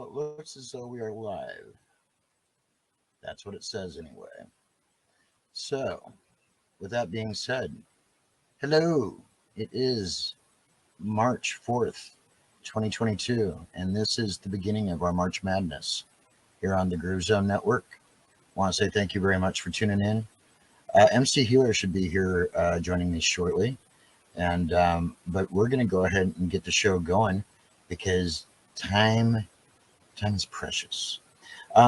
Well, it looks as though we are live. That's what it says anyway. So, with that being said, hello. It is March 4th, 2022, and this is the beginning of our March Madness here on the Groove Zone Network. I want to say thank you very much for tuning in. MC Healer should be here joining me shortly, and but we're going to go ahead and get the show going because time is precious.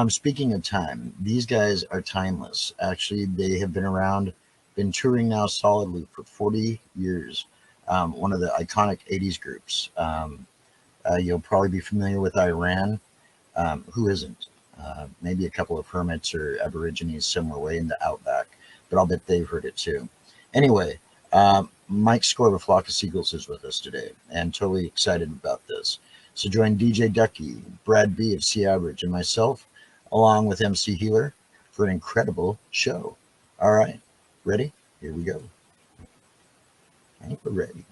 Speaking of time, these guys are timeless. Actually, they have been around, been touring now solidly for 40 years. One of the iconic 80s groups. You'll probably be familiar with Iran. Who isn't? Maybe a couple of hermits or aborigines somewhere way in the outback, but I'll bet they've heard it too. Anyway, Mike Score of A Flock of Seagulls is with us today, and totally excited about this. So join DJ Ducky, Brad B of C Average, and myself, along with MC Healer, for an incredible show. All right, ready? Here we go. I think we're ready.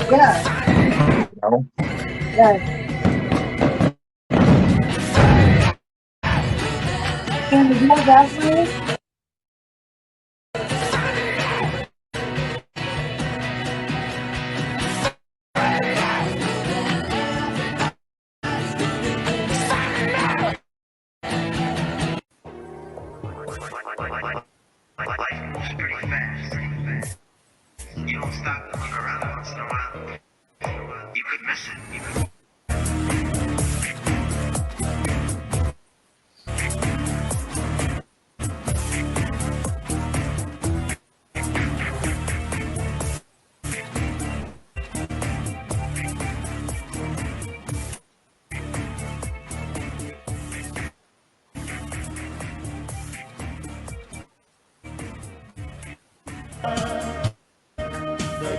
Yeah. No. Yes. Can you have that, please? You don't stop to look around once in a while. You could miss it.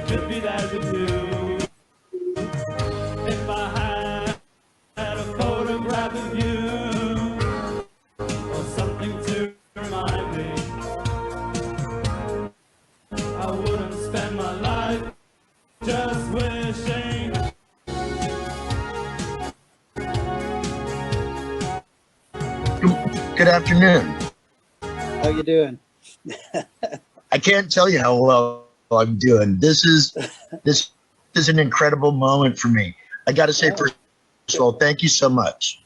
Could be that with you. If I had a photograph of you, or something to remind me, I wouldn't spend my life just wishing. Good afternoon. How you doing? I can't tell you how well I'm doing. This is an incredible moment for me. I got to say, first of all, thank you so much.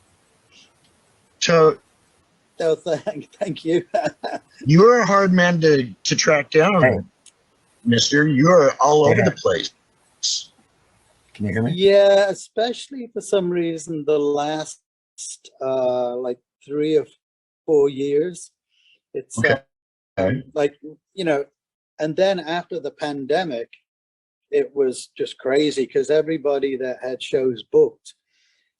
So, Oh, thank you. you're a hard man to track down, mister. You're all over the place. Can you hear me? Yeah, especially for some reason the last like 3 or 4 years. It's like, you know, and then after the pandemic, it was just crazy because everybody that had shows booked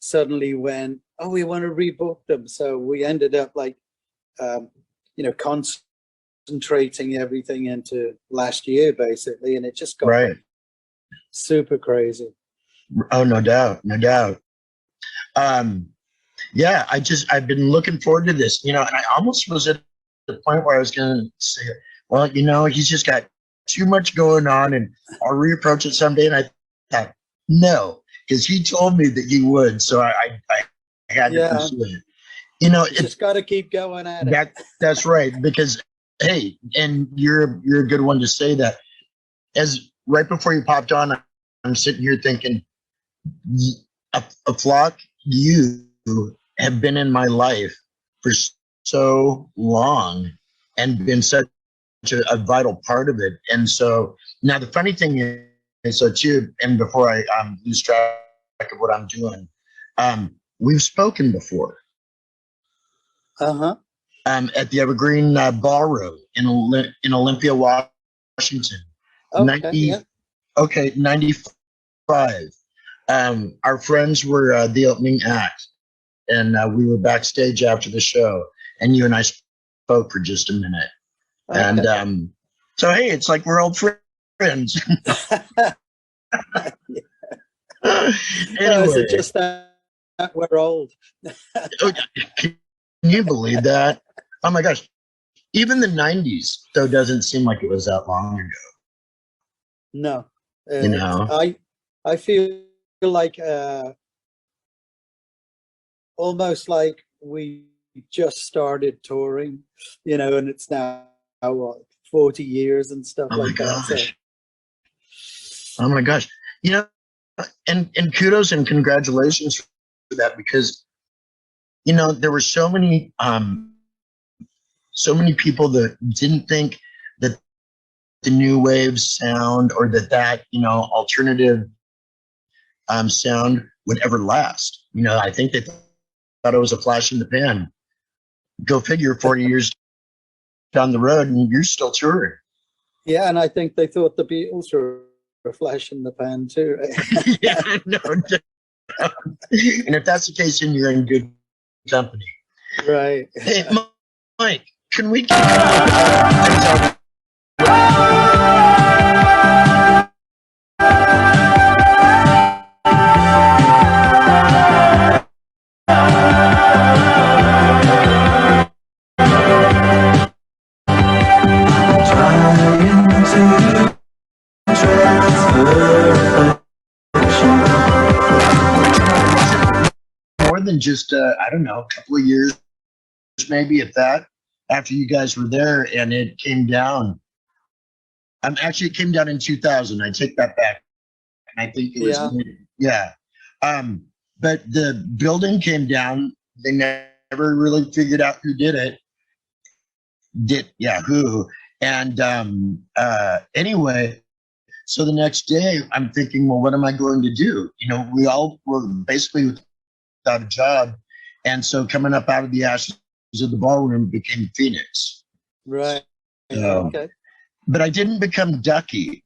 suddenly went, oh, we want to rebook them. So we ended up like, you know, concentrating everything into last year basically. And it just got super crazy. Oh, no doubt. No doubt. Yeah, I've been looking forward to this, you know, and I almost was at the point where I was going to say, well, you know, he's just got too much going on and I'll reapproach it someday. And I thought, no, because he told me that he would. So I had to pursue it. You know, You just got to keep going at it. that's right. Because hey, and you're a good one to say that. As right before you popped on, I'm sitting here thinking, a flock, you have been in my life for so long and been such a vital part of it. And so now the funny thing is, so too, and before I lose track of what I'm doing, we've spoken before. Uh-huh. At the Evergreen Ballroom in Olympia, Washington. Okay, 95. Our friends were the opening act, and we were backstage after the show, and you and I spoke for just a minute. Okay. And so, hey, it's like we're old friends. Is it just that we're old? Can you believe that? Oh my gosh. Even the 90s, though, doesn't seem like it was that long ago. No. You know? I feel like almost like we just started touring, you know, and it's now what, 40 years and stuff like that. So. Oh my gosh. You know, and kudos and congratulations for that, because, you know, there were so many people that didn't think that the new wave sound or that you know, alternative sound would ever last. You know, I think they thought it was a flash in the pan. Go figure, 40 years down the road and you're still touring. Yeah, and I think they thought the Beatles were a flash in the pan too. Right? Yeah, no. And if that's the case, then you're in good company. Right. Hey, Mike, can we more than just I don't know, a couple of years, maybe, if that, after you guys were there, and it came down. Actually, it came down in 2000. I take that back. And I think it was but the building came down. They never really figured out who did it. Who? And anyway, so the next day I'm thinking, well, what am I going to do? You know, we all were basically without a job, and so coming up out of the ashes of the ballroom became Phoenix. Right. Okay. But I didn't become Ducky.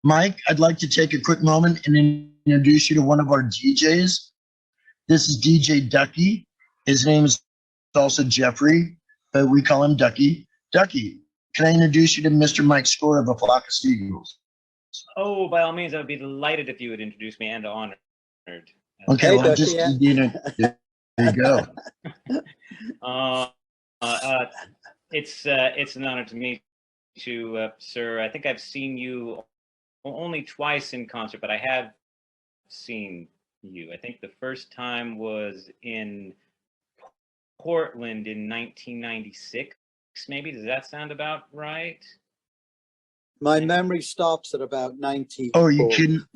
Mike, I'd like to take a quick moment and introduce you to one of our DJs. This is DJ Ducky. His name is also Jeffrey, but we call him Ducky. Ducky, can I introduce you to Mr. Mike Score of A Flock of Seagulls? Oh, by all means, I would be delighted if you would introduce me and honored. Okay, Hey, well, Ducky, just, you know, there you go. It's an honor to meet you, sir. I think I've seen you only twice in concert, but I have seen you. I think the first time was in Portland in 1996, maybe. Does that sound about right? My memory stops at about 90. Oh, you couldn't?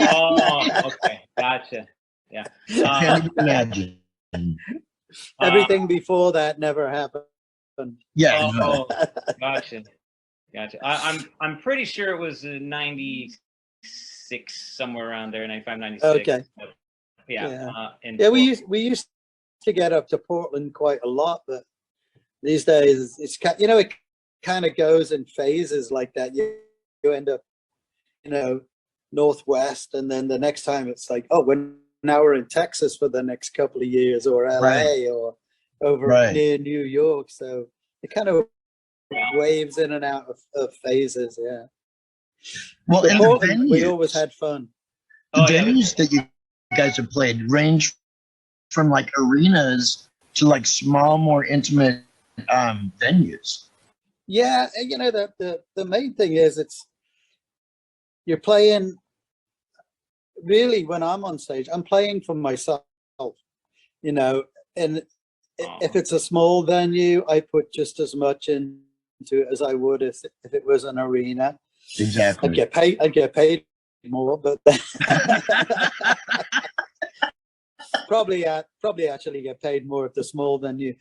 Oh, okay. Gotcha. Yeah. I can't even imagine. Everything before that never happened. Yeah. Oh, gotcha. I'm pretty sure it was 96, somewhere around there, 95, 96. Okay. But yeah. We used to get up to Portland quite a lot, but these days it's you know, it kind of goes in phases like that. You end up, you know, Northwest, and then the next time it's like, oh, now we're in Texas for the next couple of years, or LA, or over near New York. So it kind of waves in and out of phases. Yeah. Well, and the venues, we always had fun. The venues that you guys have played range from like arenas to like small, more intimate venues. Yeah, you know, the main thing is you're playing. Really, when I'm on stage, I'm playing for myself. You know, and if it's a small venue, I put just as much into it as I would if it was an arena. Exactly. I'd get paid more, but probably actually get paid more if the small venue.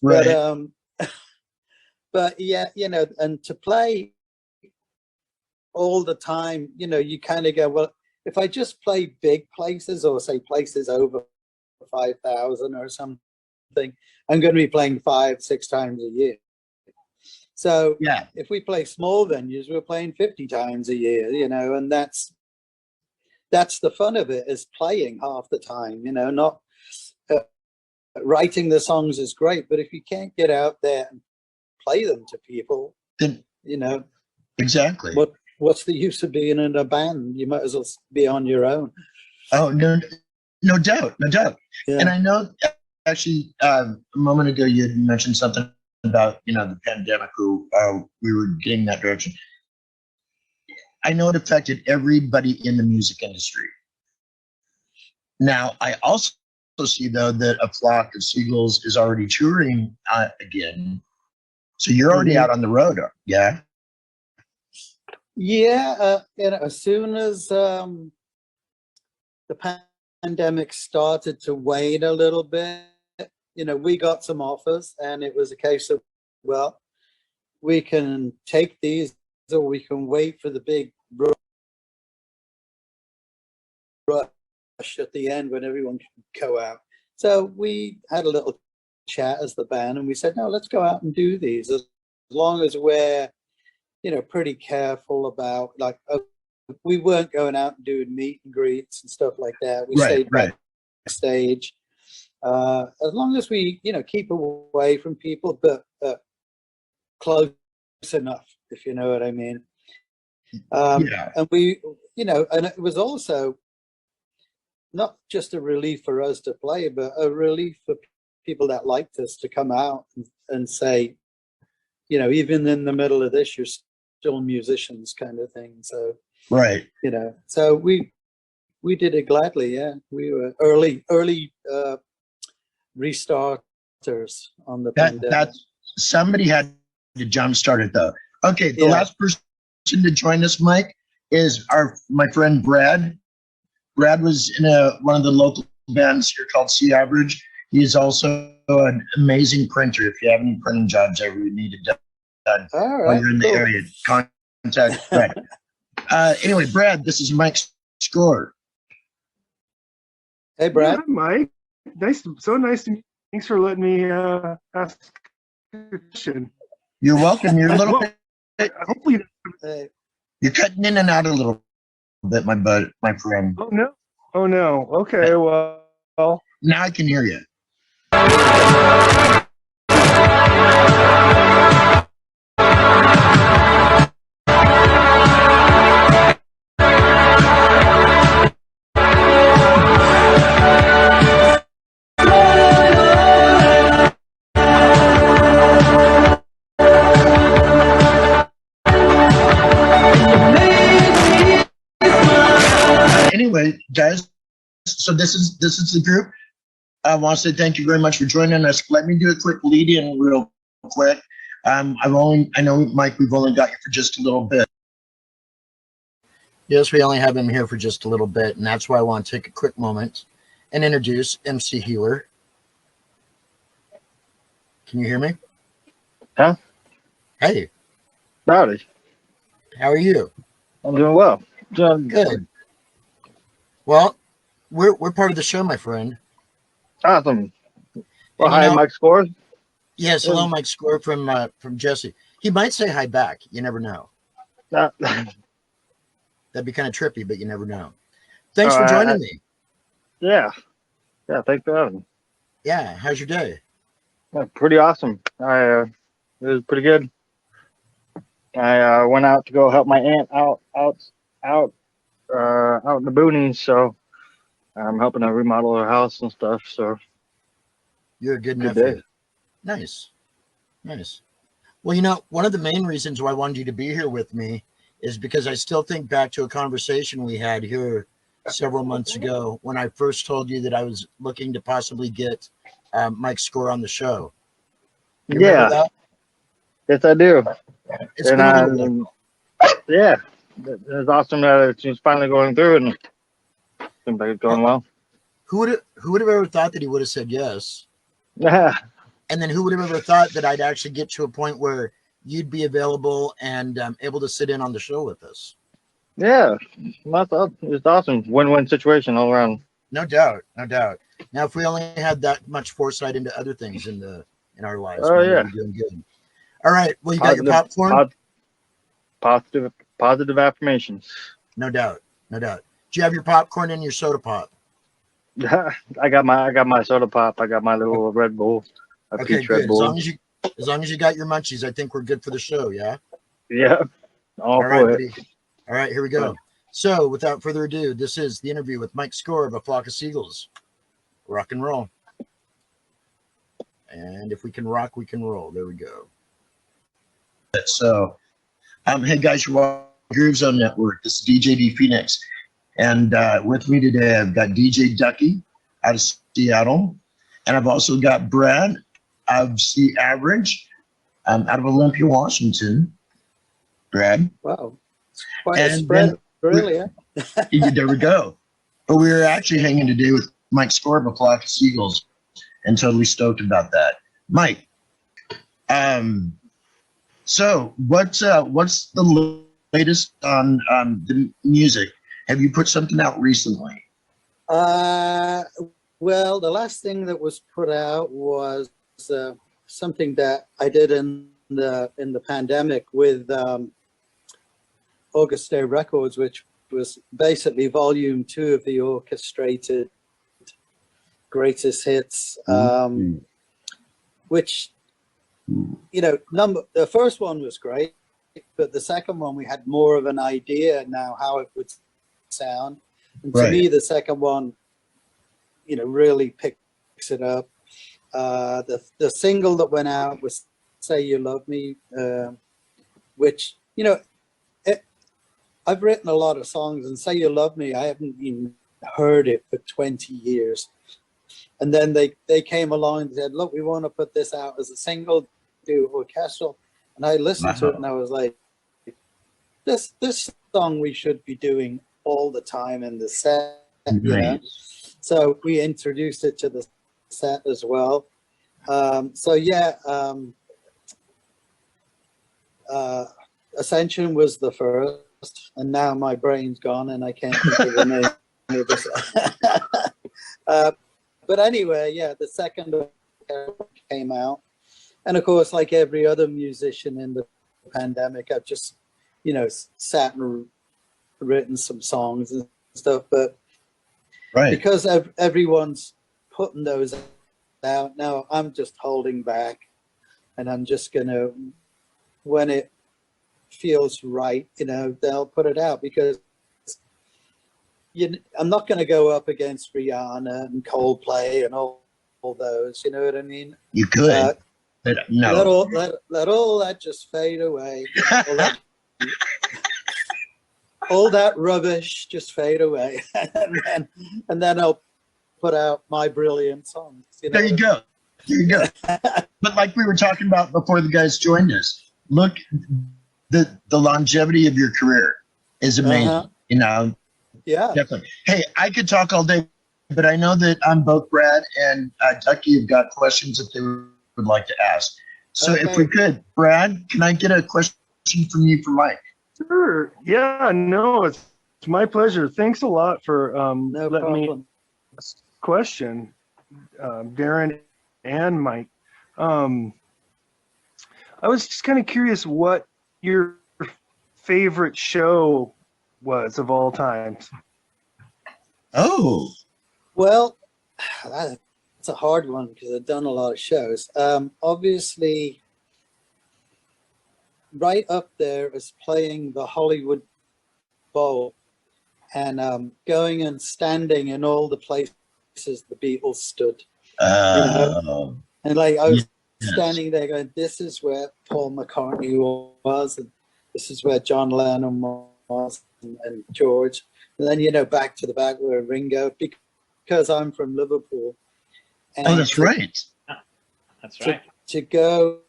Right. But yeah, you know, and to play all the time, you know, you kind of go, well, if I just play big places, or say places over 5,000 or something, I'm going to be playing 5-6 times a year. So Yeah. if we play small venues, we're playing 50 times a year, you know, and that's the fun of it, is playing half the time, you know. Not writing the songs is great, but if you can't get out there and play them to people, Then, you know, exactly. what's the use of being in a band? You might as well be on your own. Oh, no doubt. Yeah. And I know, actually, a moment ago you had mentioned something about, you know, the pandemic, or we were getting that direction. I know it affected everybody in the music industry. Now, I also see, though, that A Flock of Seagulls is already touring again. So you're already out on the road, yeah? Yeah, you know, as soon as the pandemic started to wane a little bit, you know, we got some offers, and it was a case of, well, we can take these, or we can wait for the big rush at the end when everyone can go out. So we had a little chat as the band, and we said, no, let's go out and do these, as long as we're, you know, pretty careful about, like, we weren't going out and doing meet and greets and stuff like that. We stayed backstage. As long as we, you know, keep away from people, but close enough, if you know what I mean. And we, you know, and it was also not just a relief for us to play, but a relief for people that liked us to come out and say, you know, even in the middle of this, you're still musicians, kind of thing. So, you know, so we did it gladly. Yeah, we were early restarters on the pandemic. That's, somebody had to jumpstart it, though. Okay, the last person to join us, Mike, is my friend Brad. Brad was in one of the local bands here called Sea Average. He is also an amazing printer. If you have any printing jobs ever you need it done while you're in the area, contact Brad. Anyway, Brad, this is Mike's score. Hey, Brad. Yeah, Mike. So nice to meet you. Thanks for letting me ask a question. You're welcome. You're a little bit. Hopefully, you're cutting in and out a little bit, my friend. Oh no. Okay. Well. Now I can hear you. Anyway, guys, so this is the group. I want to say thank you very much for joining us. Let me do a quick lead in real quick. I know, Mike, we've only got you for just a little bit. Yes, we only have him here for just a little bit, and that's why I want to take a quick moment and introduce MC Healer. Can you hear me? Huh? Hey. Howdy. How are you? I'm doing well. Good. Well, we're part of the show, my friend. Awesome. Well, hi, Mike Score. Yes, hello, Mike Score from Jesse. He might say hi back. You never know. That'd be kind of trippy, but you never know. Thanks for joining me. Yeah. Thanks for having me. Yeah. How's your day? Yeah, pretty awesome. It was pretty good. I went out to go help my aunt out in the boonies, so I'm helping her remodel her house and stuff. So you're a good nephew. Day. Nice. Well, you know, one of the main reasons why I wanted you to be here with me is because I still think back to a conversation we had here several months ago when I first told you that I was looking to possibly get Mike's score on the show. You remember Yeah. that? Yes, I do. It's And been a little bit. yeah, it's awesome that it's finally going through and seems like it's going well. Who would have ever thought that he would have said yes? Yeah. And then who would have ever thought that I'd actually get to a point where you'd be available and able to sit in on the show with us? Yeah, it's awesome. Win-win situation all around. No doubt, no doubt. Now, if we only had that much foresight into other things in our lives, Oh, we'd yeah. be doing good. All right. Well, you got your popcorn? Positive affirmations. No doubt, no doubt. Do you have your popcorn and your soda pop? I got my soda pop. I got my little Red Bull. Okay, peach Red good. Bull. As long as you got your munchies, I think we're good for the show. Yeah. Yeah. All right, for buddy. it. All right, here we go. So, without further ado, this is the interview with Mike Score of A Flock of Seagulls. Rock and roll. And if we can rock, we can roll. There we go. So, hey guys, you're watching Groove Zone Network. This is DJ D Phoenix, and with me today I've got DJ Ducky out of Seattle, and I've also got Brad of C Average, out of Olympia, Washington. Brad. Wow, quite a spread, really. There we go. But we were actually hanging today with Mike Score of A Flock of Seagulls, and totally stoked about that. Mike, so what's the latest on the music? Have you put something out recently? Well, the last thing that was put out was something that I did in the pandemic with Auguste Records, which was basically volume 2 of the orchestrated greatest hits, which, you know, the first one was great, but the second one we had more of an idea now how it would sound, and to me the second one, you know, really picks it up. The single that went out was Say You Love Me, which, you know, I've written a lot of songs, and Say You Love Me, I haven't even heard it for 20 years. And then they came along and said, look, we want to put this out as a single, do orchestral. And I listened to it and I was like, this song we should be doing all the time in the set, you know? So we introduced it to the set as well. So yeah, Ascension was the first, and now my brain's gone and I can't think of the name of this. But anyway, yeah, the second came out. And of course, like every other musician in the pandemic, I've just, you know, sat and written some songs and stuff. But because everyone's putting those out now, I'm just holding back, and I'm just gonna, when it feels right, you know, they'll put it out, because I'm not going to go up against Rihanna and Coldplay and all those, you know what I mean? You could, but no. Let all that just fade away. All that rubbish just fade away, and then I'll put out my brilliant songs. You know? There you go. There you go. But like we were talking about before the guys joined us, look, the longevity of your career is amazing. You know. Yeah, definitely. Hey, I could talk all day, but I know that both Brad and Ducky have got questions that they would like to ask. So if we could, Brad, can I get a question from you for Mike? Sure. Yeah, no, it's my pleasure. Thanks a lot for letting me ask a question, Darren and Mike. I was just kind of curious what your favorite show was of all times. Oh, well, that's a hard one because I've done a lot of shows. Obviously, right up there is playing the Hollywood Bowl and going and standing in all the places the Beatles stood. You know? And like I was standing there going, this is where Paul McCartney was, and this is where John Lennon was, and George. And then, you know, back to the back where Ringo, because I'm from Liverpool, And Oh, that's right. That's right. To go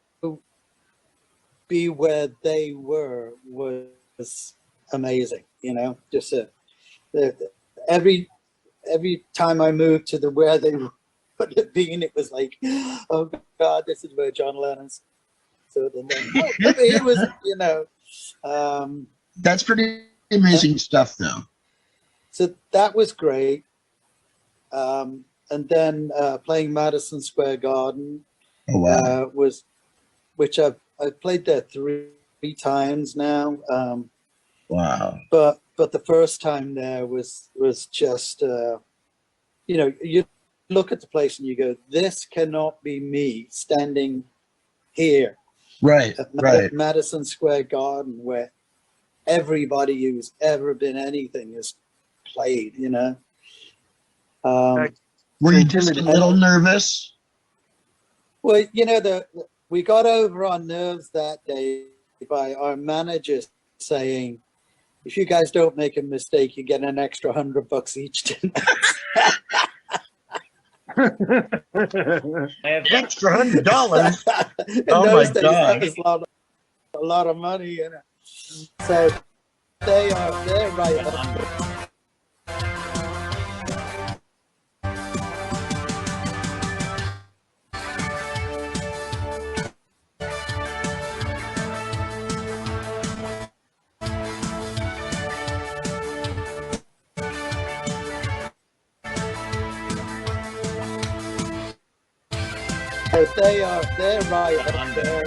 be where they were was amazing, you know, just every time I moved to the where they would have been, it was like, oh God, this is where John Lennon's. So then, it was, you know. That's pretty amazing stuff, though. So that was great. And then playing Madison Square Garden was, which I've played there three times now. Wow. But the first time there was just, you know, you look at the place and you go, this cannot be me standing here. Right, at Madison Square Garden, where everybody who's ever been anything has played, you know. Were you just a little nervous? Well, you know, we got over our nerves that day by our manager saying, if you guys don't make a mistake, you get an extra $100 each tonight. Extra $100. Oh my days, God. that was a lot of money, you know. So they're right up there. They're right up there.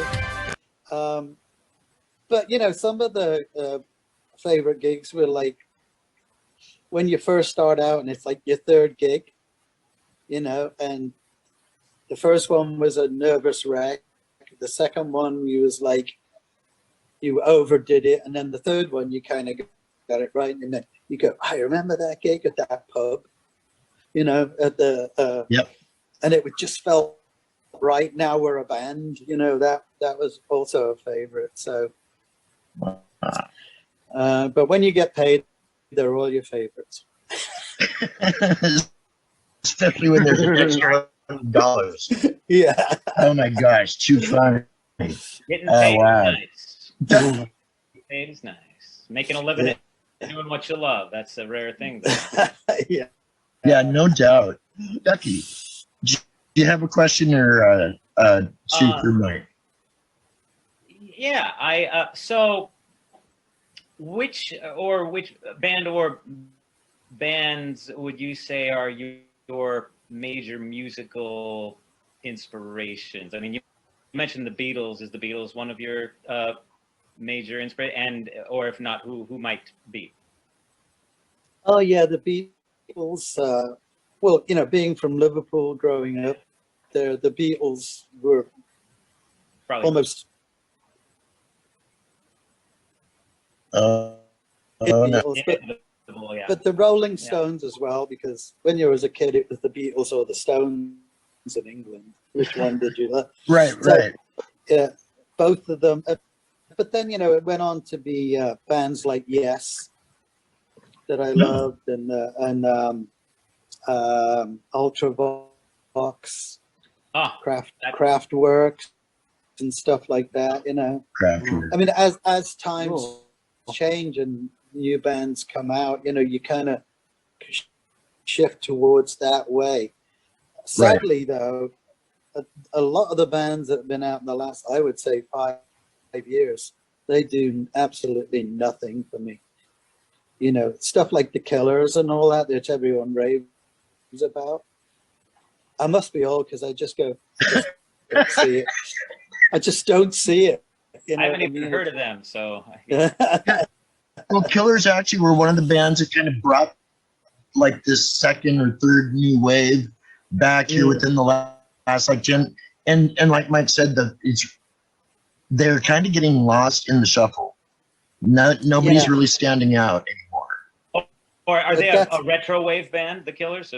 But you know, some of the favorite gigs were like when you first start out and it's like your third gig, you know, and the first one was a nervous wreck. The second one, you was like, you overdid it. And then the third one, you kind of got it right. And then you go, I remember that gig at that pub, you know, at the, yep. And it just felt right. Now we're a band, you know, that was also a favorite. So, but when you get paid, they're all your favorites. Especially when there's an extra $100. Yeah. Oh my gosh, too funny. Getting paid wow. is nice. Getting paid is nice. Making a living doing what you love. That's a rare thing. Yeah. Yeah, no doubt. Ducky, do you have a question or shoot for Mike? Yeah, so which band or bands would you say are your major musical inspirations? I mean, you mentioned the Beatles. Is the Beatles one of your major inspiration? And or if not, who might be? Oh yeah, the Beatles. Well, you know, being from Liverpool, growing up there, the Beatles were Probably almost. No. Beatles, yeah. but the Rolling Stones as well, because when you were a kid, it was the Beatles or the Stones in England. Which one did you love? Right. Yeah, both of them. But then, you know, it went on to be bands like Yes that I loved, and Ultravox, Kraftwerk, and stuff like that. You know, I mean, as times change and new bands come out, you know, you kind of shift towards that way. Sadly, though, a lot of the bands that have been out in the last, I would say, 5 years, they do absolutely nothing for me. You know, stuff like the Killers and all that, which everyone raves about. I must be old because I just don't see it. I just don't see it. You know, I haven't even heard of them, so. Well, Killers actually were one of the bands that kind of brought like this second or third new wave back here within the last like gen. And like Mike said, they're kind of getting lost in the shuffle. Nobody's really standing out anymore. Or are they a retro wave band, the Killers? They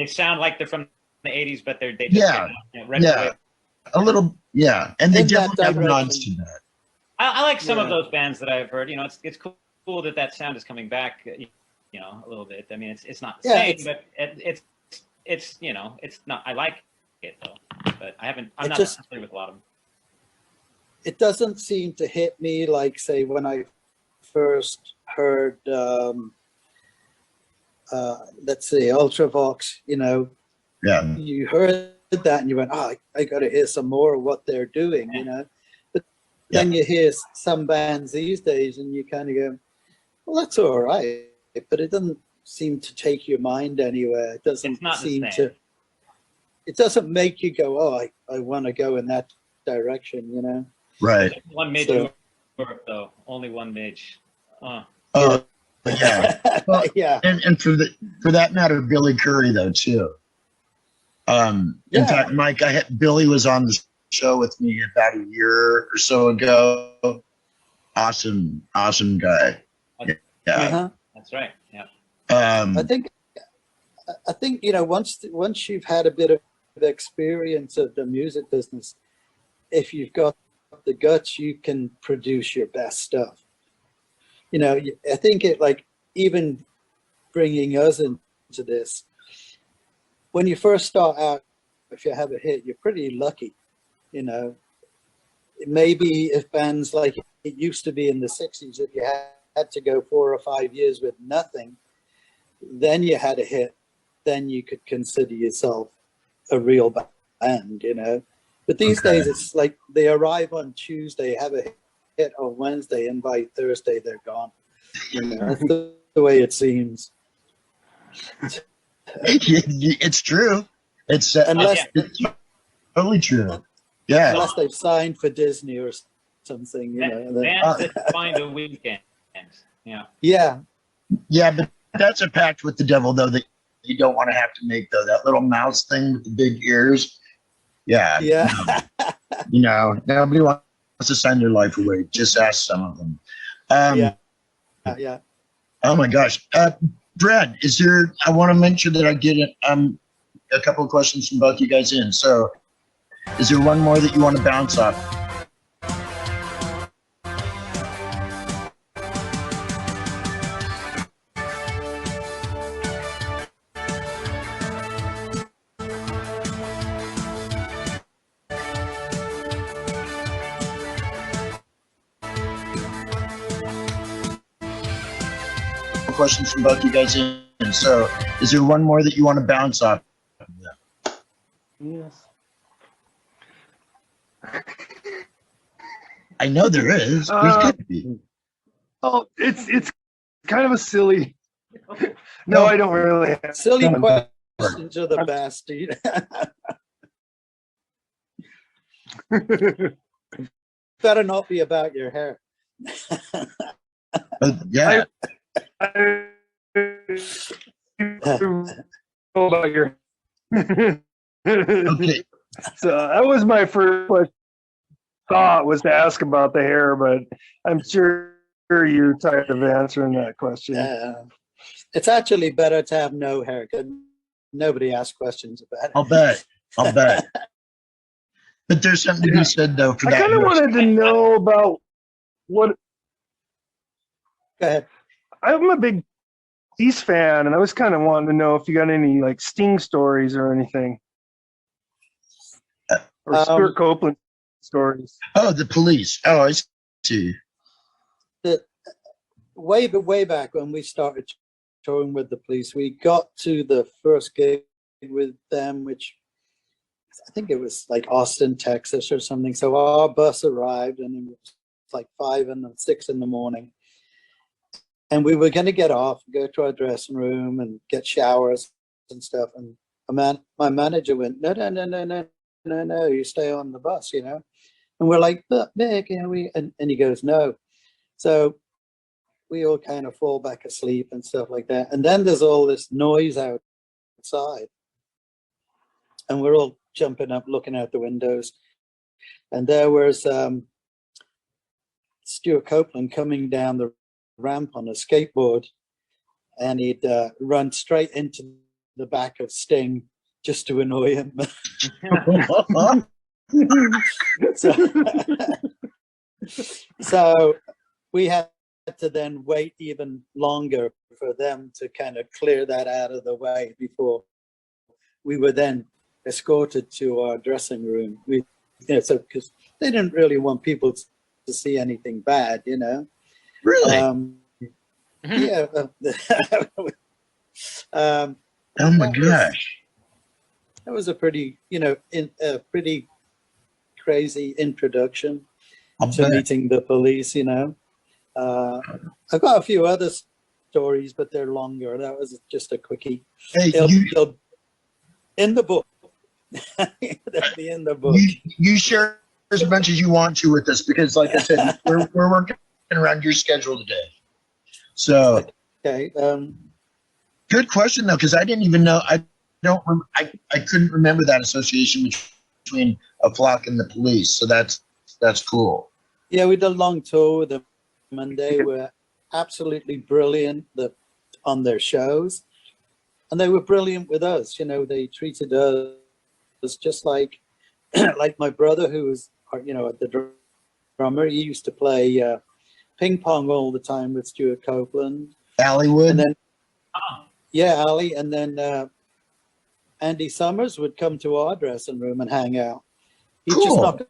sound like they're from the 80s, but they just retro wave. A little, and they definitely have nods to that. I like some of those bands that I've heard. You know, it's cool that sound is coming back. You you know, a little bit. I mean, it's not the Yeah, same, it's- but it's you know, it's not. I like it though, but I'm It not just- familiar with a lot of them. It doesn't seem to hit me like, say, when I first heard, let's see, Ultravox, you know, Yeah. you heard that and you went, oh, I got to hear some more of what they're doing, you know. But then you hear some bands these days and you kind of go, well, that's all right, but it doesn't seem to take your mind anywhere. It doesn't It's not the seem same. to, it doesn't make you go, oh, I want to go in that direction, you know. Right. One midge So- Europe, though. Only one midge. Oh, yeah. Well, Yeah. and for that matter, Billy Curry though too. In Yeah. fact, Mike, Billy was on the show with me about a year or so ago. Awesome guy. Yeah. Uh-huh. That's right. Yeah. I think you know, once you've had a bit of experience of the music business, if you've got the guts, you can produce your best stuff. You know, I think it, like, even bringing us into this, when you first start out, if you have a hit, you're pretty lucky. You know, maybe if bands like it used to be in the 60s, if you had to go 4 or 5 years with nothing, then you had a hit, then you could consider yourself a real band, you know. But these days, it's like they arrive on Tuesday, have a hit on Wednesday, and by Thursday they're gone. You know, that's the way it seems. It's true. It's Unless it's totally true. Yeah. unless they've signed for Disney or something, you know. then- Bands that find a weekend. Yeah. yeah, Yeah, but that's a pact with the devil though that you don't want to have to make though. That little mouse thing with the big ears. Yeah. yeah. You know, nobody wants to sign their life away. Just ask some of them. Yeah. Oh my gosh. Brad, I want to make sure that I get a couple of questions from both you guys in. So is there one more that you want to bounce off? Questions from both you guys in. So is there one more that you want to bounce off? Yes. I know there is. There's got to be. Oh, it's kind of a silly. No, I don't really. Silly questions are the best. Better not be about your hair. Yeah. I about your. Okay. So that was my first thought, was to ask about the hair, but I'm sure you're tired of answering that question. It's actually better to have no hair, because nobody asks questions about it. I'll bet. But there's something to be said though for I that. kind of wanted to know about what. Go ahead. I'm a big Police fan, and I was kind of wanting to know if you got any like Sting stories or anything, or Stuart Copeland stories. Oh, the Police. Oh, I see. Way back when we started touring with the Police, we got to the first gig with them, which I think it was like Austin, Texas or something. So our bus arrived and it was like 5 and 6 in the morning. And we were going to get off, go to our dressing room and get showers and stuff. And my manager went, no, you stay on the bus, you know. And we're like, but Mick, you know, and he goes, no. So we all kind of fall back asleep and stuff like that. And then there's all this noise outside. And we're all jumping up, looking out the windows. And there was Stuart Copeland coming down the ramp on a skateboard, and he'd run straight into the back of Sting just to annoy him. So we had to then wait even longer for them to kind of clear that out of the way before we were then escorted to our dressing room. So because they didn't really want people to see anything bad, you know. Really? Yeah. Oh my gosh. That was a pretty, you know, a pretty crazy introduction to meeting the police, you know. I've got a few other stories, but they're longer. That was just a quickie. Hey, They'll in the book. They'll be in the book. You share as much as you want to with us, because like I said, we're working around your schedule today. So okay. Good question though, because I didn't even know. I couldn't remember that association between A Flock and the police. So that's cool. Yeah, we did a long tour with them, and they were absolutely brilliant on their shows, and they were brilliant with us. You know, they treated us just like like my brother, who was, you know, the drummer. He used to play ping pong all the time with Stuart Copeland. Hollywood. And then, yeah, Ali, and then Andy Summers would come to our dressing room and hang out. He'd just knock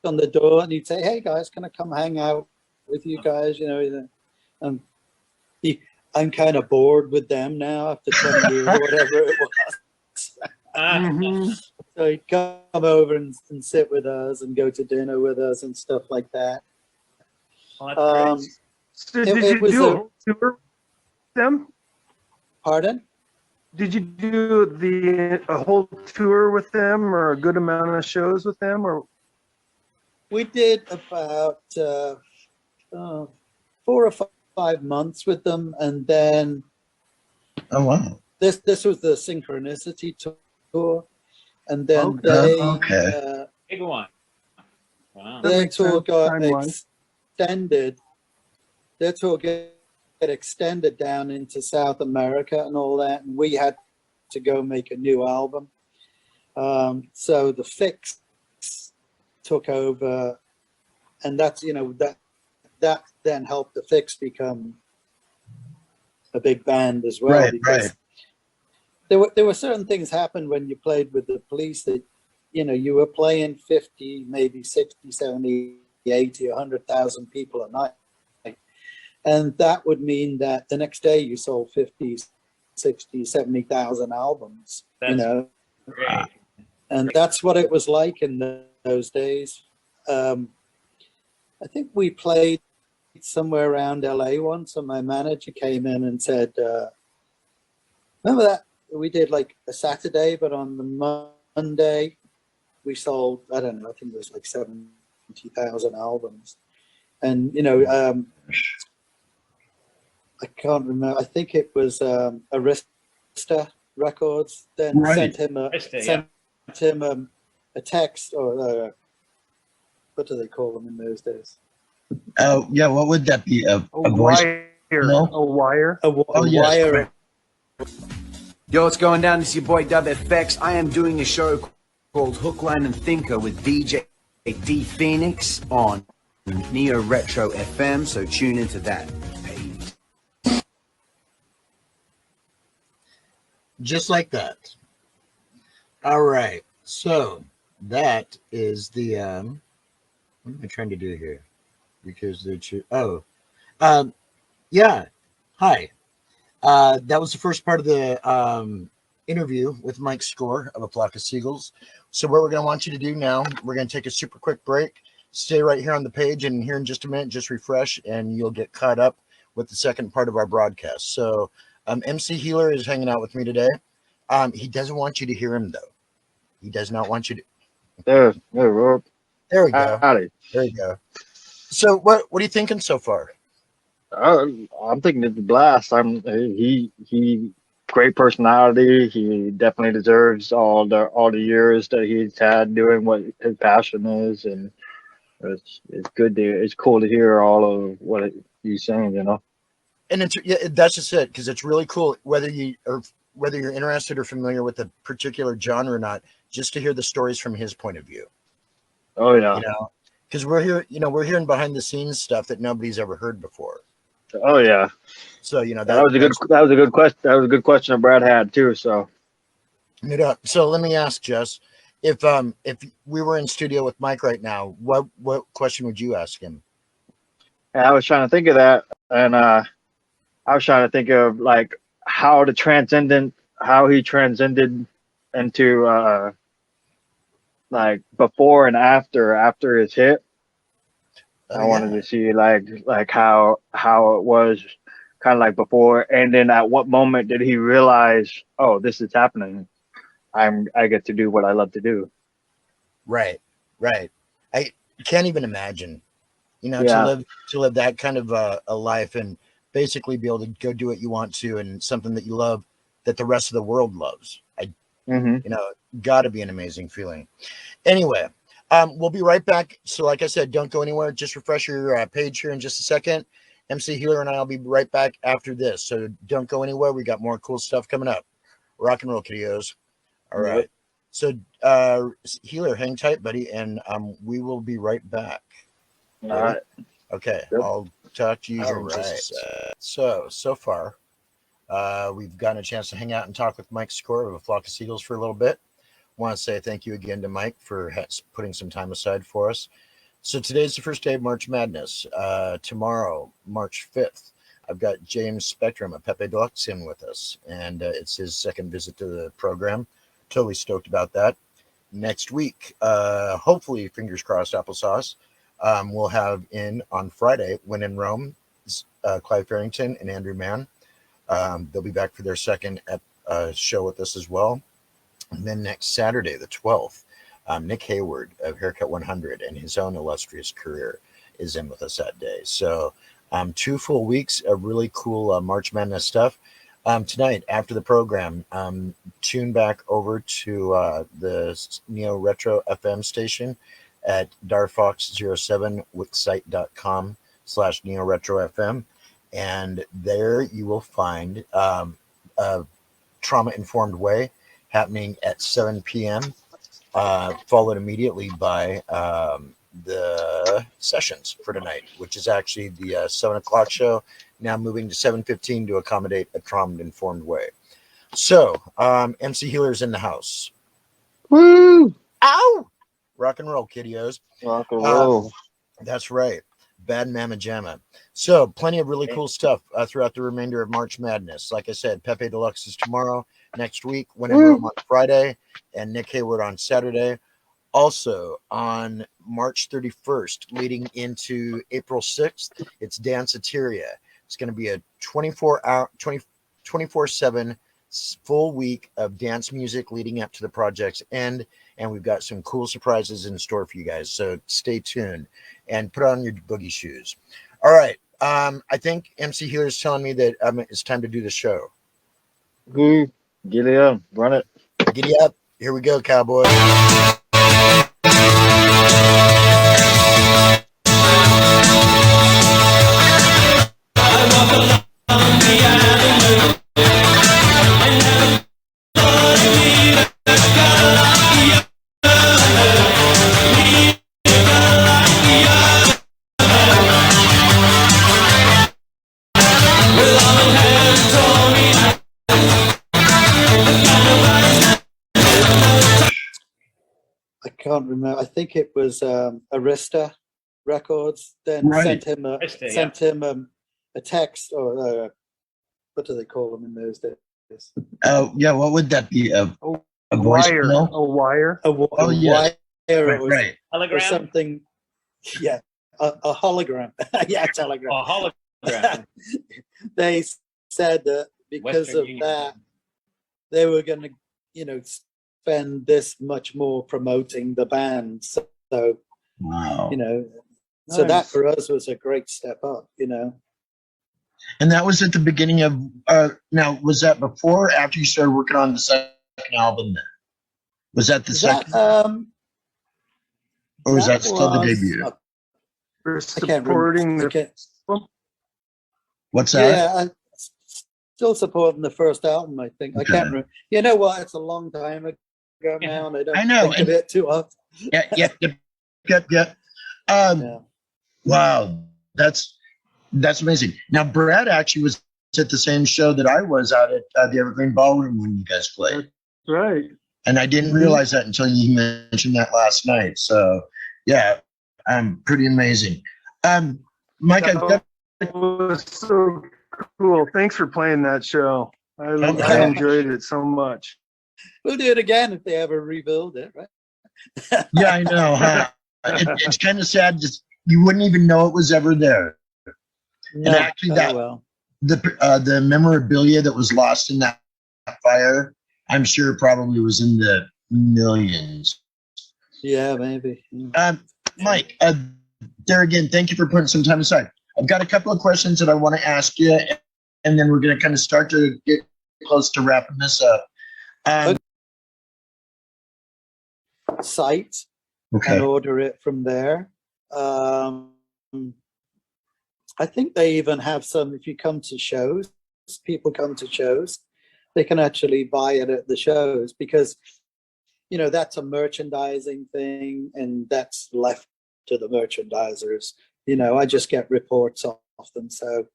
on the door and he'd say, "Hey guys, can I come hang out with you guys?" You know, I'm kind of bored with them now after 20 years or whatever it was. So he'd come over and sit with us and go to dinner with us and stuff like that. Oh, that's so did you do a tour with them? Pardon? Did you do a whole tour with them, or a good amount of shows with them, or? We did about 4 or 5 months with them, and then this was the Synchronicity tour, and then big one. Wow. Their tour got extended. Their tour get extended down into South America and all that, and we had to go make a new album. So the Fix took over, and that's, you know, that then helped the Fix become a big band as well. Because there were certain things happen when you played with the police that, you know, you were playing 50, maybe 60, 70, 80, 100,000 people a night. And that would mean that the next day you sold 50, 60, 70,000 albums, you know. Great. And that's what it was like in those days. I think we played somewhere around LA once, and my manager came in and said, remember that we did like a Saturday, but on the Monday we sold, I don't know, I think it was like 70,000 albums. And, you know, I can't remember. I think it was Arista Records. Then sent him a text, or what do they call them in those days? Oh yeah, what would that be? A voice? No? A wire? A wire. Yo, what's going down? This is your boy Dub FX. I am doing a show called Hook, Line, and Thinker with DJ D Phoenix on Neo Retro FM. So tune into that. Just like that. All right. So that is the what am I trying to do here? Because they're yeah. Hi. That was the first part of the interview with Mike Score of A Flock of Seagulls. So what we're going to want you to do now, we're going to take a super quick break. Stay right here on the page, and here in just a minute, just refresh, and you'll get caught up with the second part of our broadcast. So MC Healer is hanging out with me today. He doesn't want you to hear him, though. He does not want you to. There we go. There you go. So what are you thinking so far? I'm thinking it's a blast. He great personality. He definitely deserves all the years that he's had doing what his passion is, and it's cool to hear all of what he's saying, you know. And that's just it, because it's really cool whether you're interested or familiar with a particular genre or not, just to hear the stories from his point of view. Oh yeah. You know, because we're hearing behind the scenes stuff that nobody's ever heard before. Oh yeah. So you know That was a good question. That was a good question that Brad had too. So So let me ask Jess, if we were in studio with Mike right now, what question would you ask him? I was trying to think of that, and I was trying to think of like how he transcended into like before and after his hit. I wanted to see like how it was kind of like before, and then at what moment did he realize, oh, this is happening? I get to do what I love to do. Right. I can't even imagine, you know, Yeah. to live that kind of a life and basically be able to go do what you want to and something that you love that the rest of the world loves. You know, got to be an amazing feeling. Anyway, we'll be right back. So like I said, don't go anywhere. Just refresh your page here in just a second. MC Healer and I'll be right back after this. So don't go anywhere. We got more cool stuff coming up. Rock and roll, kiddios. All right. So Healer, hang tight, buddy, and we will be right back. All right. Okay. Yep. I'll talk to you here in just a sec. So far, we've gotten a chance to hang out and talk with Mike Sikora of A Flock of Seagulls for a little bit. Want to say thank you again to Mike for putting some time aside for us. So today's the first day of March Madness. Tomorrow, March 5th, I've got James Spectrum of Pepe Deluxe in with us, and it's his second visit to the program. Totally stoked about that. Next week, hopefully, fingers crossed, applesauce, we'll have in on Friday, When in Rome, Clive Farrington and Andrew Mann. They'll be back for their second show with us as well. And then next Saturday, the 12th, Nick Hayward of Haircut 100 and his own illustrious career is in with us that day. So 2 full weeks of really cool March Madness stuff. Tonight, after the program, tune back over to the Neo Retro FM station at darfox07wixsite.com/Neo Retro FM. And there you will find a trauma-informed way happening at 7 p.m., followed immediately by the sessions for tonight, which is actually the 7 o'clock show, now moving to 7:15 to accommodate a trauma-informed way. So, MC Healer's in the house. Woo! Ow! Rock and roll, kiddios. Rock and roll. That's right. Bad Mama Jamma. So, plenty of really cool stuff throughout the remainder of March Madness. Like I said, Pepe Deluxe is tomorrow. Next week, When in Rome on Friday, and Nick Hayward on Saturday. Also, on March 31st, leading into April 6th, it's Danceteria. It's going to be a 24/7 full week of dance music leading up to the project's end. And we've got some cool surprises in store for you guys. So stay tuned and put on your boogie shoes. All right. I think MC Healer is telling me that it's time to do the show. Get it up. Run it. Giddy up. Here we go, cowboy. I can't remember. I think it was Arista Records. Then sent him a text, or what do they call them in those days? Yeah, what would that be? A wire. voicemail? A wire. Oh, yeah. Wire Right. or something. Yeah, a hologram. Yeah, a telegram. A hologram. They said that because Western of Union. that, they were going to, spend this much more promoting the band. So, Wow. so that Nice. for us was a great step up, And that was at the beginning of, now, was that before or after you started working on the second album then? Was that the second? Or was that still the debut? We're I can't supporting remember. What's that? Yeah, I'm still supporting the first album, I think. I Okay. can't remember. You know what? It's a long time ago now, and I don't think of it too often. Yeah. Yeah. Wow. That's amazing. Now, Brad actually was at the same show that I was out at the Evergreen Ballroom when you guys played. That's right. And I didn't realize that until you mentioned that last night. So, yeah, pretty amazing. Mike, That was so cool. Thanks for playing that show. I enjoyed it so much. We'll do it again if they ever rebuild it, right? Yeah, I know. Huh? It's kind of sad. Just you wouldn't even know it was ever there. No, and actually, the memorabilia that was lost in that fire, I'm sure probably was in the millions. Yeah, maybe. Mike, there again, thank you for putting some time aside. I've got a couple of questions that I want to ask you, and then we're going to kind of start to get close to wrapping this up. Site and order it from there. I think they even have some, if you come to shows, people come to shows, they can actually buy it at the shows because, you know, that's a merchandising thing and that's left to the merchandisers. You know, I just get reports off them. So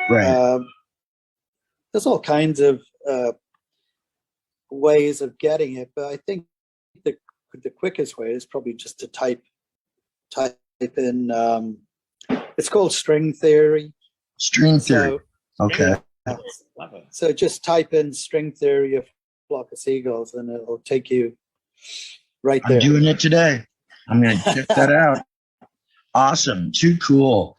there's all kinds of ways of getting it, but I think the quickest way is probably just to type in, it's called string theory. String theory. Okay. So just type in string theory of Flock of Seagulls and it'll take you right there. I'm doing it today. I'm going to check that out. Awesome. Too cool.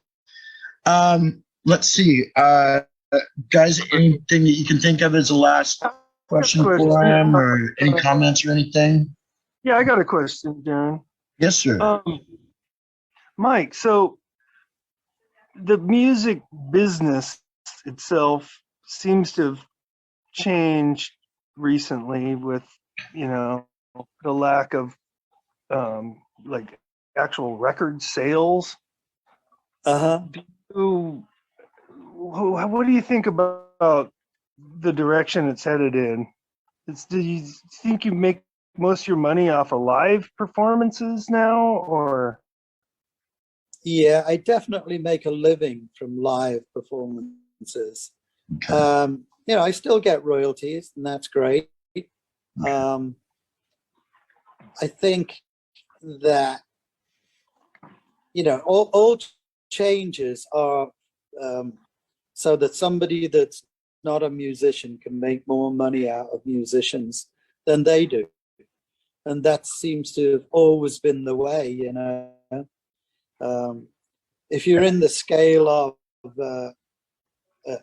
Let's see. Guys, anything that you can think of as a last question for him or any comments or anything? Yeah, I got a question, Darren. Yes, sir. Mike, so the music business itself seems to have changed recently with, you know, the lack of like actual record sales. What do you think about the direction it's headed in? Do you think you make most of your money off of live performances now, or? Yeah, I definitely make a living from live performances. You know, I still get royalties, and that's great. I think that, you know, all changes are so that somebody that's not a musician can make more money out of musicians than they do. And that seems to have always been the way, you know. If you're in the scale of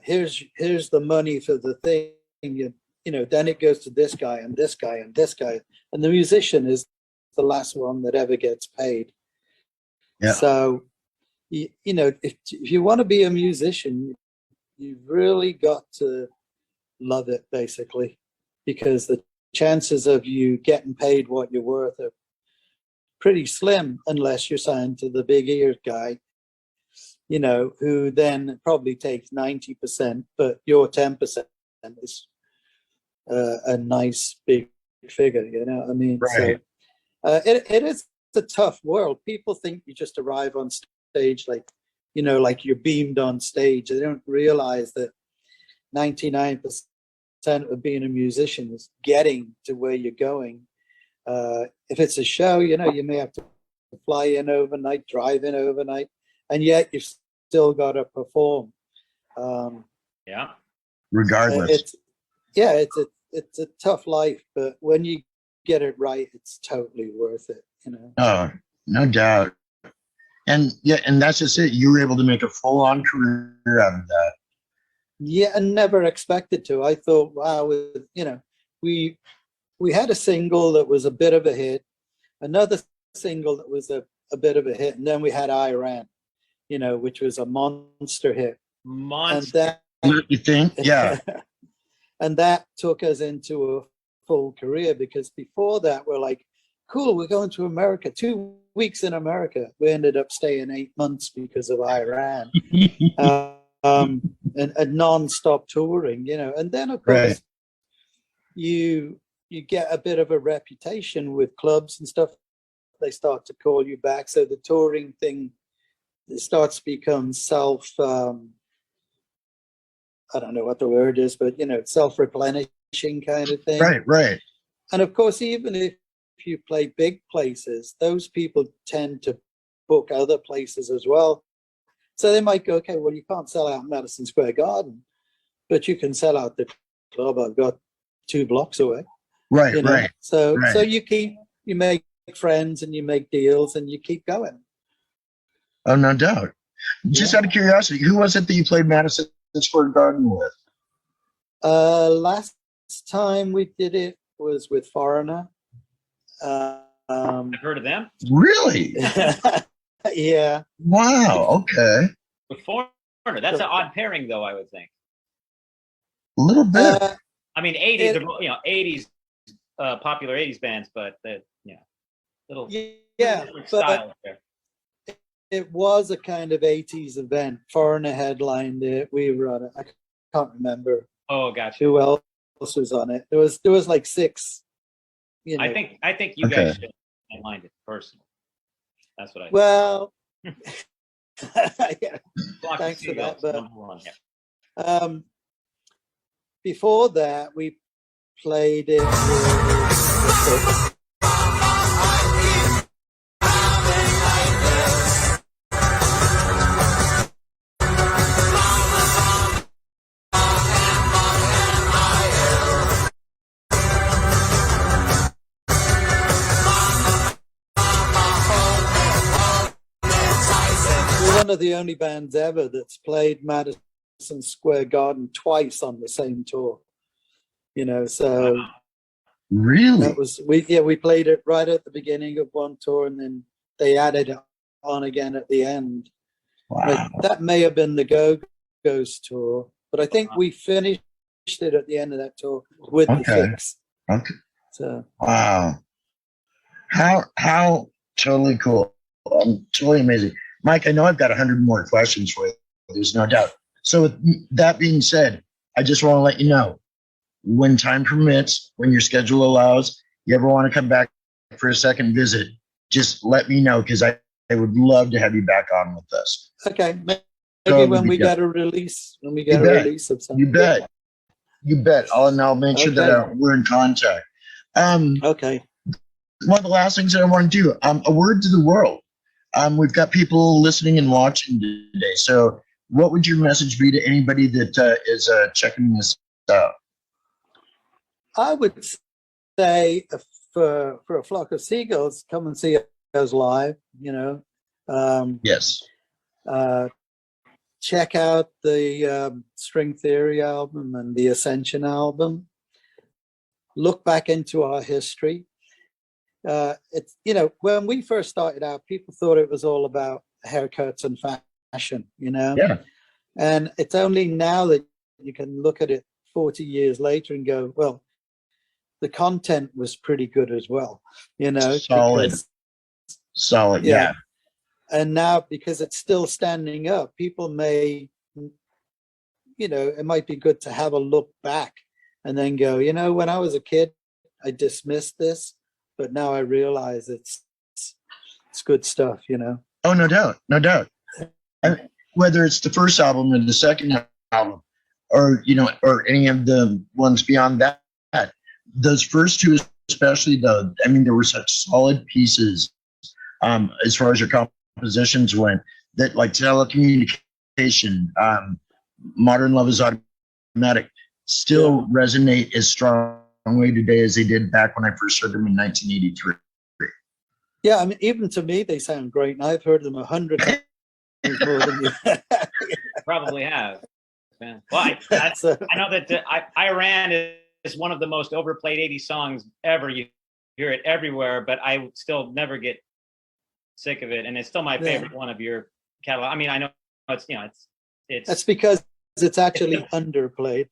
here's the money for the thing, you know, then it goes to this guy and this guy and this guy, and the musician is the last one that ever gets paid. Yeah. So, you know, if you want to be a musician, you've really got to love it, basically, because the chances of you getting paid what you're worth are pretty slim unless you're signed to the big eared guy, you know, who then probably takes 90%, but your 10% is a nice big figure, you know what I mean? Right. So it is a tough world. People think you just arrive on stage like, you know, like you're beamed on stage. They don't realize that 99% of being a musician is getting to where you're going. If it's a show, you know, you may have to fly in overnight, drive in overnight, and yet you've still got to perform. Yeah. Regardless. It's a tough life, but when you get it right, it's totally worth it, you know. Oh, no doubt. And yeah, and that's just it. You were able to make a full-on career out of that. Yeah, and never expected to. I thought, wow, you know, we had a single that was a bit of a hit, another single that was a bit of a hit, and then we had Iran, you know, which was a monster hit. Monster. And that, you think? Yeah. And that took us into a full career, because before that we're like, cool, we're going to America, 2 weeks in America. We ended up staying 8 months because of Iran. And non-stop touring, you know. And then of course you get a bit of a reputation with clubs and stuff. They start to call you back, so the touring thing it starts to become self, I don't know what the word is, but, you know, self-replenishing kind of thing. Right, right. And of course, even if you play big places, those people tend to book other places as well. So they might go, okay, well, you can't sell out Madison Square Garden, but you can sell out the club I've got 2 blocks away. Right, you know? right. So right. so you make friends and you make deals and you keep going. Oh, no doubt. Just out of curiosity, who was it that you played Madison Square Garden with? Last time we did it was with Foreigner. I've heard of them. Really? Yeah. Wow. Okay. With Foreigner, that's an odd pairing, though. I would think. A little bit. I mean, 80s, you know, 80s popular 80s bands, but little different style there. It was a kind of 80s event. Foreigner headlined it. We were on it. I can't remember. Oh, gotcha. Who else was on it? There was like 6. You know. I think you guys should headline it personally. That's what I. Well, yeah. Thanks for that. But before that, we played it with one of the only bands ever that's played Madison Square Garden twice on the same tour. You know, so really, that was we played it right at the beginning of one tour, and then they added it on again at the end. Wow. Like, that may have been the Go-Go's tour, but I think we finished it at the end of that tour with the Fix. Okay. So wow, how totally cool! Totally amazing, Mike. I know I've got 100 more questions for you. There's no doubt. So with that being said, I just want to let you know, when time permits, when your schedule allows, you ever want to come back for a second visit, just let me know, because I would love to have you back on with us. Okay, maybe when we get a release, of something. You bet. You bet. I'll make sure that we're in contact. Okay. One of the last things that I want to do, a word to the world. We've got people listening and watching today. So what would your message be to anybody that is checking this out? I would say for A Flock of Seagulls, come and see us live, you know. Yes. Check out the String Theory album and the Ascension album. Look back into our history. It's, you know, when we first started out, people thought it was all about haircuts and fashion, you know. Yeah. And it's only now that you can look at it 40 years later and go, well, the content was pretty good as well, you know. Solid, yeah. And now, because it's still standing up, people may, you know, it might be good to have a look back and then go, you know, when I was a kid, I dismissed this, but now I realize it's good stuff, you know. Oh, no doubt, no doubt. And whether it's the first album or the second album, or, you know, or any of the ones beyond that, those first two especially, though, I mean, there were such solid pieces as far as your compositions went, that, like Telecommunication, Modern Love is Automatic, still resonate as strongly today as they did back when I first heard them in 1983. Yeah, I mean, even to me, they sound great, and I've heard them 100 times more than you. Probably have. Yeah. Well, I know that Iran is one of the most overplayed 80s songs ever. You hear it everywhere, but I still never get sick of it, and it's still my favorite one of your catalog. I mean, I know it's, you know, it's that's because it's actually underplayed.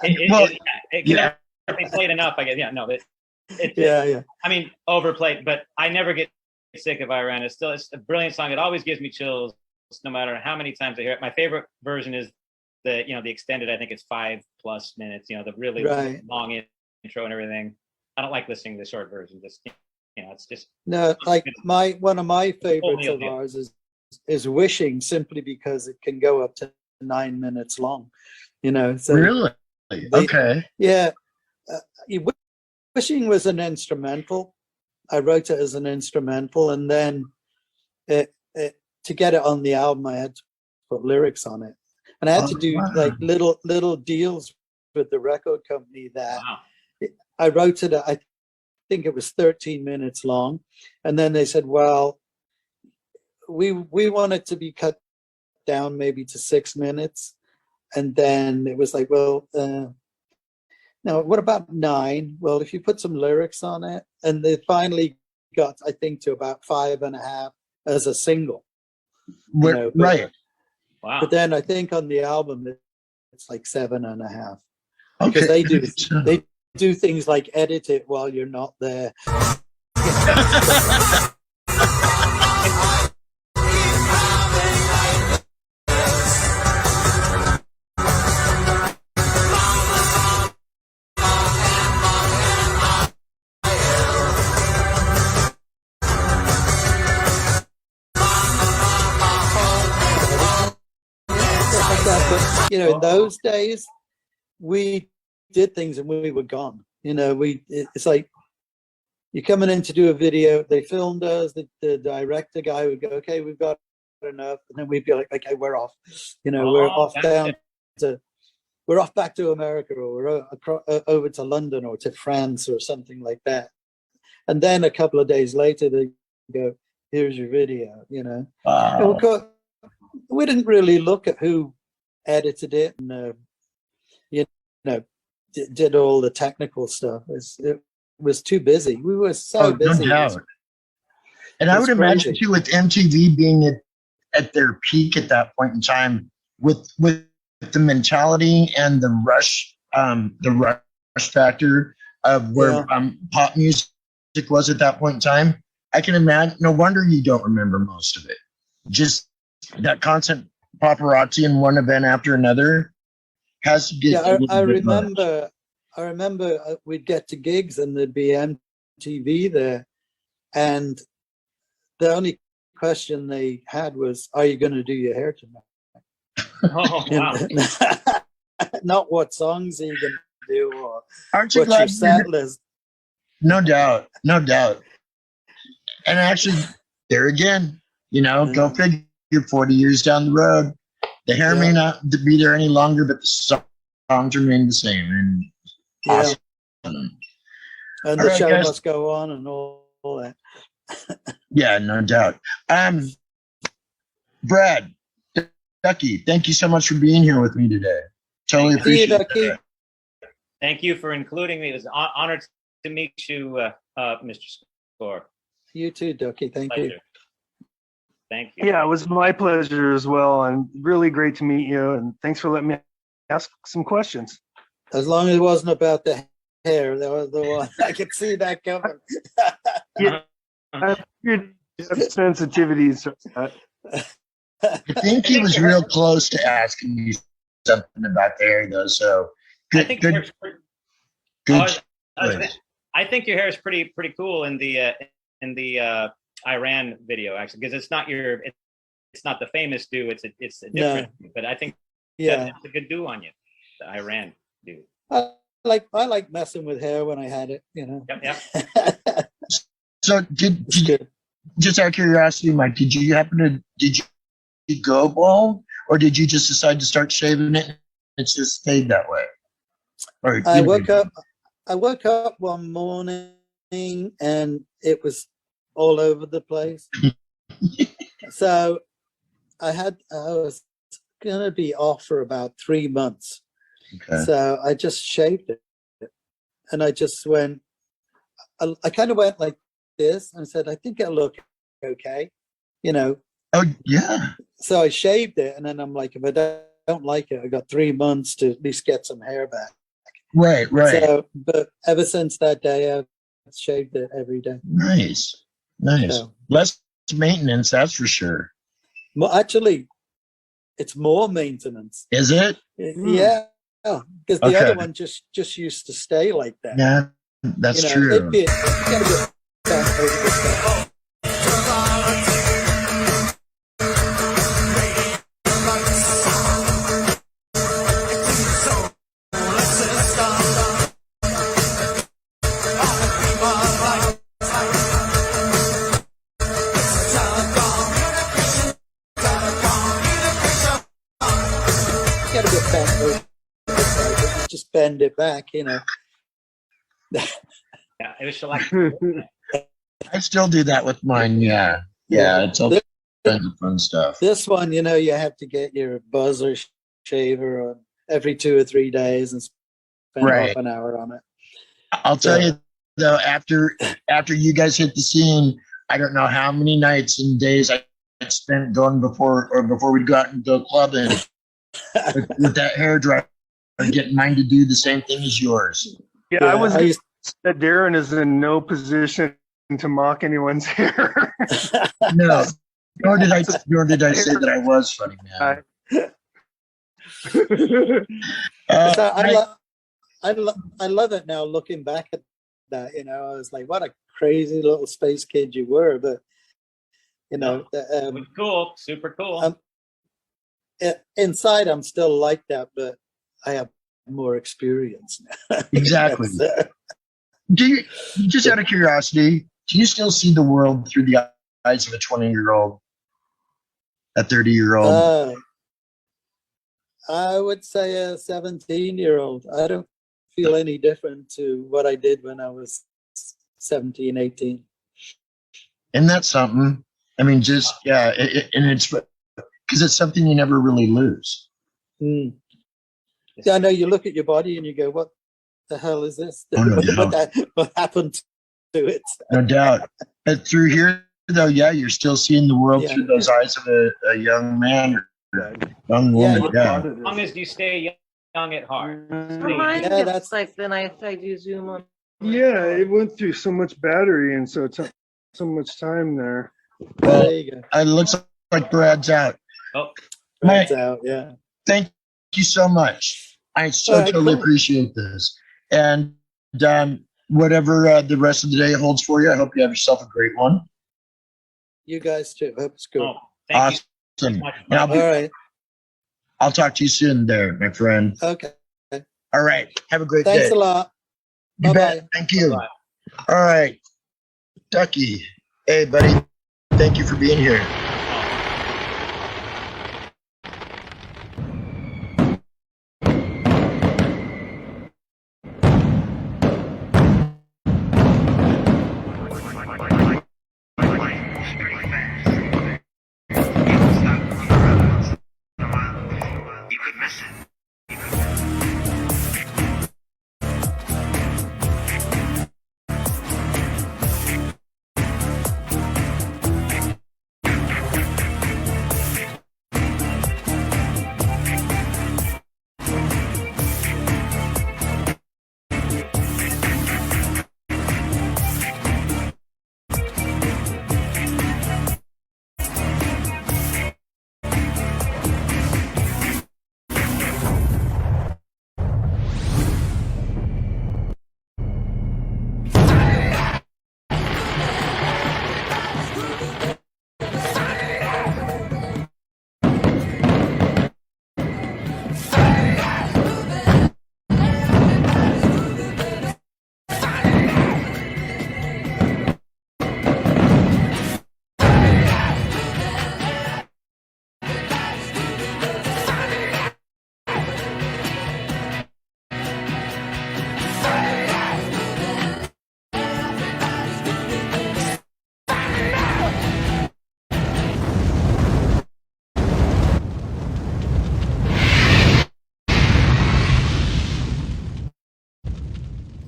It can never be played enough, I guess. Yeah, no, yeah. I mean, overplayed, but I never get sick of Iran. It's a brilliant song. It always gives me chills, no matter how many times I hear it. My favorite version is the extended. I think it's 5+ minutes. You know, the really long intro and everything. I don't like listening to the short version. Just, it's just No, like one of my favorites Neil of Neil. ours is Wishing, simply because it can go up to 9 minutes long. So Really? Okay. Yeah, Wishing was an instrumental. I wrote it as an instrumental, and then to get it on the album, I had to put lyrics on it, and I had to do like little deals with the record company that I wrote it. I think it was 13 minutes long, and then they said, "Well, we want it to be cut down maybe to 6 minutes," and then it was like, "Well, no, what about 9? Well, if you put some lyrics on it," and they finally got, I think, to about 5.5 as a single. Right. Wow. But then I think on the album it's like 7.5. Okay. Because they do things like edit it while you're not there. In those days, we did things and we were gone. It's like you're coming in to do a video. They filmed us. The director guy would go, "Okay, we've got enough," and then we'd be like, "Okay, we're off." We're off we're off back to America, or we're over to London or to France or something like that. And then a couple of days later, they go, "Here's your video." Wow. And of course, we didn't really look at who edited it and did all the technical stuff. It was too busy. We were so busy. No doubt. And I would imagine too, with MTV being at their peak at that point in time, with the mentality and the rush factor of where pop music was at that point in time, I can imagine. No wonder you don't remember most of it. Just that constant paparazzi in one event after another has to get. I remember we'd get to gigs and there'd be MTV there, and the only question they had was, "Are you going to do your hair tonight?" Oh, wow. Not what songs are you going to do, or aren't you what's glad your set list. No doubt. And actually, there again, go figure. 40 years down the road, the hair may not be there any longer, but the songs remain the same. And awesome. And the show must go on and all that. Yeah, no doubt. Brad, Ducky, thank you so much for being here with me today. Totally appreciate it. Thank you for including me. It was an honor to meet you, Mr. Score. You too, Ducky. Thank you. Thank you. Yeah, it was my pleasure as well, and really great to meet you. And thanks for letting me ask some questions. As long as it wasn't about the hair, that was the one. I could see that coming. Yeah, I figured you have sensitivities. I think he was real close to asking me something about the hair, though. So I think your hair is pretty cool in the Iran video, actually, because it's not the famous do, it's a different, but I think it's a good do on you, the Iran do. I like messing with hair when I had it, Yep. So just out of curiosity, Mike, did you go bald, or did you just decide to start shaving it and it's just stayed that way? Or I woke up one morning and it was all over the place. So I was gonna be off for about 3 months. Okay. So I just shaved it, and I just went. I kind of went like this and said, "I think it'll look okay," Oh yeah. So I shaved it, and then I'm like, if I don't like it, I got 3 months to at least get some hair back. Right. So, but ever since that day, I've shaved it every day. Nice. So, less maintenance, that's for sure. Well, actually, it's more maintenance. Is it? Yeah, because the other one just used to stay like that. Yeah, that's true. You gotta Gotta get bent over. Just bend it back, you know. Yeah, it was like I still do that with mine. Yeah. Yeah. It's all kinds of fun stuff. This one, you know, you have to get your buzzer shaver on every 2 or 3 days and spend half an hour on it. I'll tell you though, after you guys hit the scene, I don't know how many nights and days I spent going before we'd go out and go clubbing with that hair dryer, getting mine to do the same thing as yours. Yeah, I was gonna say that Darren is in no position to mock anyone's hair. No, nor did I say that I was funny, man. So I love it now looking back at that, you know. I was like, what a crazy little space kid you were, but you know, cool, super cool. Inside I'm still like that, but I have more experience now. Exactly. Do you, just out of curiosity, do you still see the world through the eyes of a 20-year-old, a 30-year-old? I would say a 17-year-old. I don't feel any different to what I did when I was 17, 18. And that's something. I mean, just, yeah, and it's because it's something you never really lose. Mm. Yeah, I know you look at your body and you go, what the hell is this? Oh, no doubt. What happened to it? No doubt. But through here, though, yeah, you're still seeing the world through those eyes of a young man or young woman. Yeah. As long as you stay young at heart. Yeah, that's like the night I do Zoom on. Yeah, it went through so much battery and so so much time there. Well, there you go. It looks like Brad's out. Oh, Brad's out, yeah. Thank you so much. I so totally appreciate this. And whatever the rest of the day holds for you, I hope you have yourself a great one. You guys too. Hope it's good. Awesome. And All right. I'll talk to you soon there, my friend. Okay. All right. Have a great day. Thanks a lot. You bet. Thank you. Bye-bye. All right. Ducky. Hey, buddy. Thank you for being here.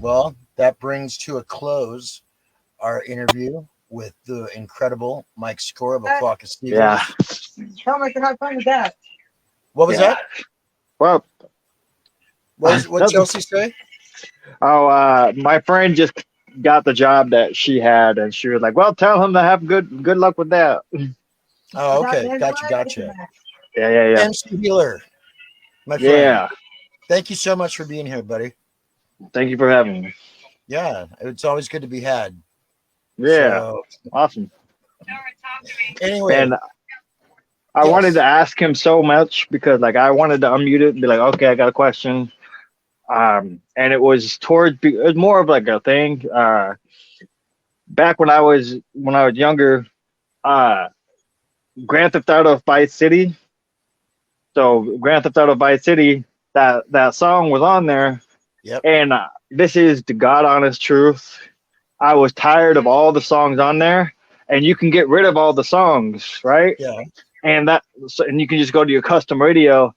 Well, that brings to a close our interview with the incredible Mike Score of A Flock of Seagulls. Yeah. Tell me I can have fun with that. What was that? Well, what Chelsea say? Oh, my friend just got the job that she had, and she was like, "Well, tell him to have good luck with that." Oh, okay, gotcha. Yeah. MC Healer, my friend. Yeah. Thank you so much for being here, buddy. Thank you for having me. Yeah, it's always good to be had. Yeah, So, awesome. anyway, And I wanted to ask him so much because like I wanted to unmute it and be like, okay, I got a question. And it was more of like a thing. Back when I was younger, Grand Theft Auto Vice City. So Grand Theft Auto Vice City, that song was on there. Yep. And this is the God honest truth. I was tired of all the songs on there, and you can get rid of all the songs, right? Yeah. And you can just go to your custom radio.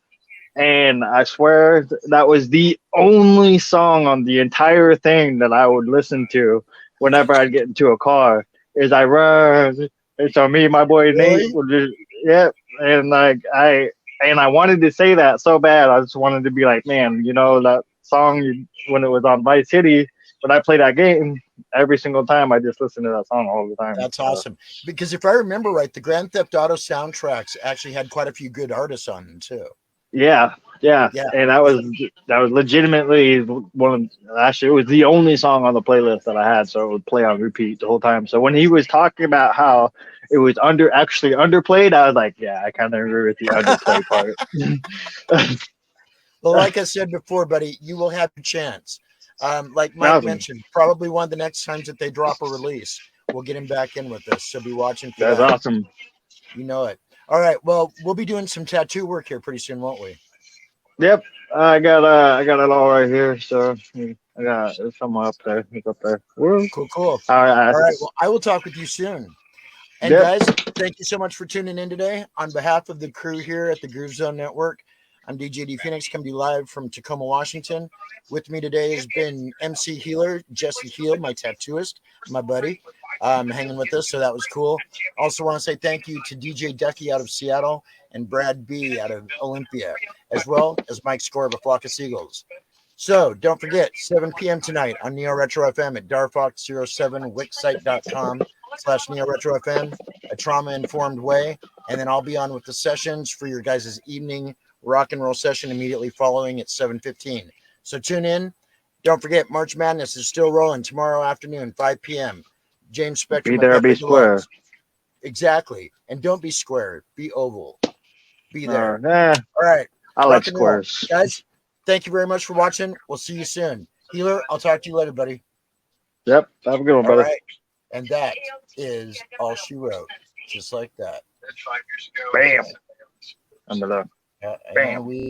And I swear that was the only song on the entire thing that I would listen to whenever I'd get into a car. Is I run? It's on me, my boy Nate. Would just, yeah, and like I wanted to say that so bad. I just wanted to be like, man, you know that song when it was on Vice City. When I play that game, every single time I just listen to that song all the time. That's awesome. Because if I remember right, the Grand Theft Auto soundtracks actually had quite a few good artists on them too. Yeah. And that was legitimately actually it was the only song on the playlist that I had, so it would play on repeat the whole time. So when he was talking about how it was underplayed, I was like, yeah, I kind of agree with the underplay part. Well, like I said before, buddy, you will have a chance. Like Mike mentioned, probably one of the next times that they drop a release, we'll get him back in with us. So be watching for that. That's awesome. You know it. All right. Well, we'll be doing some tattoo work here pretty soon, won't we? Yep. I got it all right here. So I got somewhere up there. It's up there. Cool. All right. Well, I will talk with you soon. And guys, thank you so much for tuning in today. On behalf of the crew here at the Groove Zone Network, I'm DJ D Phoenix, coming to you live from Tacoma, Washington. With me today has been MC Healer, Jesse Heal, my tattooist, my buddy, hanging with us. So that was cool. Also want to say thank you to DJ Ducky out of Seattle and Brad B out of Olympia, as well as Mike Score of A Flock of Seagulls. So don't forget, 7 p.m. tonight on Neo Retro FM at darfox07wixsite.com/Neo Retro FM, a trauma-informed way. And then I'll be on with the sessions for your guys' evening rock and roll session immediately following at 7:15. So tune in. Don't forget, March Madness is still rolling tomorrow afternoon, 5 p.m. James Spectrum. Be there, be square. Exactly. And don't be square. Be oval. Be there. All right. I like squares. Guys, thank you very much for watching. We'll see you soon. Healer, I'll talk to you later, buddy. Yep. Have a good one, brother. All right. And that is all she wrote. Just like that. Bam. I'm the love. And we